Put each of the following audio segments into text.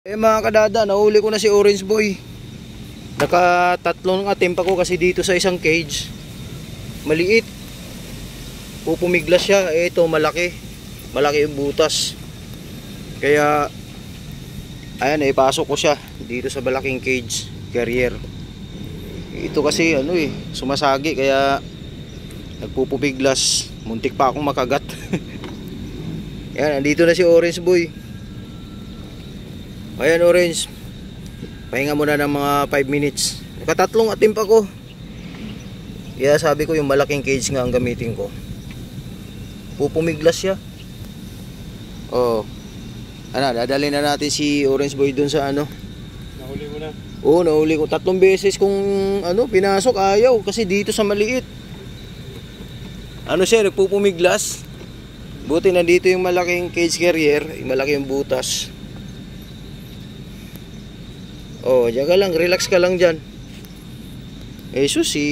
Mga kadada, nahuli ko na si Orange Boy. Nakatatlong attempt ako kasi dito sa isang cage. Maliit. Pupumiglas siya. Ito malaki. Malaki yung butas. Kaya ayan, ipasok ko siya dito sa malaking cage carrier. Ito kasi sumasagi kaya nagpupumiglas. Muntik pa akong makagat. Ayan, andito na si Orange Boy. Ayan Orange, pahinga muna ng mga 5 minutes. Nakatatlong attempt ako. Kaya sabi ko yung malaking cage nga ang gamitin ko. Pupumiglas siya. Oh. Dadalhin na natin si Orange Boy dun sa Nahuli mo na? Oo, nahuli ko. 3 beses kung pinasok, ayaw. Kasi dito sa maliit. Siya, nagpupumiglas. Buti nandito yung malaking cage carrier. Yung malaking butas. Oh, diyan ka lang, relax ka lang diyan. Jesus, si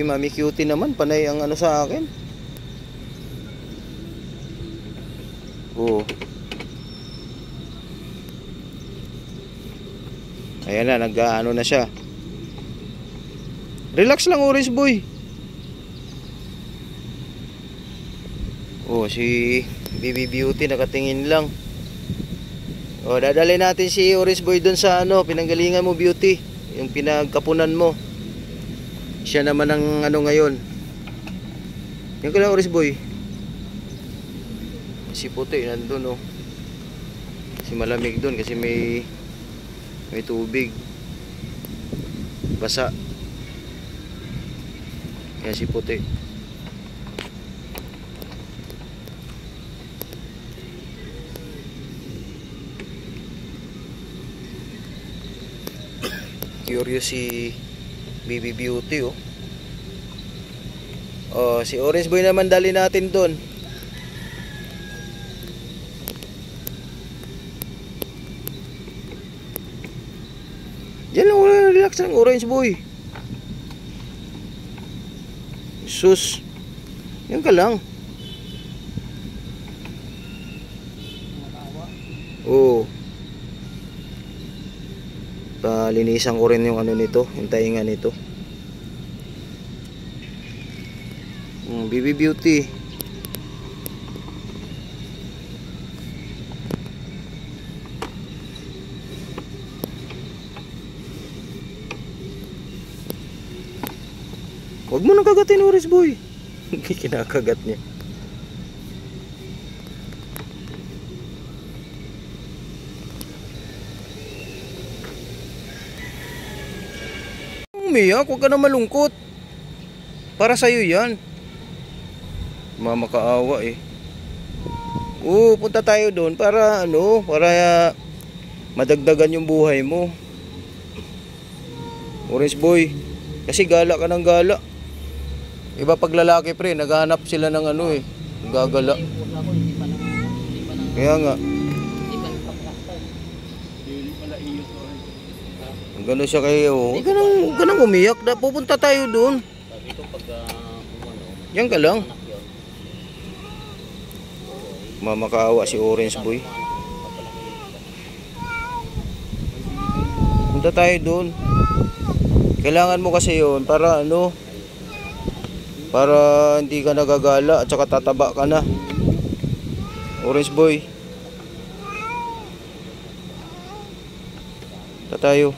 Mami Cutie naman panay ang sa akin. Oh. Ayan na, nag-ano na siya. Relax lang, Orange Boy. Oh, si Baby Beauty nakatingin lang. O, dadalhin natin si Orange Boy dun sa pinanggalingan mo, Beauty. Yung pinagkapunan mo. Siya naman ang ngayon. Yan ka lang, Orange Boy. Si Puti, nandun Si malamig dun kasi may tubig. Basa. Yan si Puti. Curious si Baby Beauty si Orange Boy naman dali natin doon. Diyan lang, relax lang Orange Boy. Sus, yan ka lang. Oo. Linisan ko rin yung nito, yung tainga nito. Baby Beauty. Huwag mo nang kagatin, Orange Boy. Kinakagat niya. Umiyak, huwag ka na malungkot. Para sa'yo yan. Mamakaawa punta tayo doon para para madagdagan yung buhay mo. Orange Boy, kasi gala ka ng gala. Iba pag lalaki pre, naghahanap sila ng gagala. Kaya nga. Gano'n siya kayo. Huwag ka nang umiyak. Pupunta tayo doon. Yan ka lang. Mamakaawa si Orange Boy. Punta tayo doon. Kailangan mo kasi yun para para hindi ka nagagala at saka tataba ka na. Orange Boy. Punta tayo.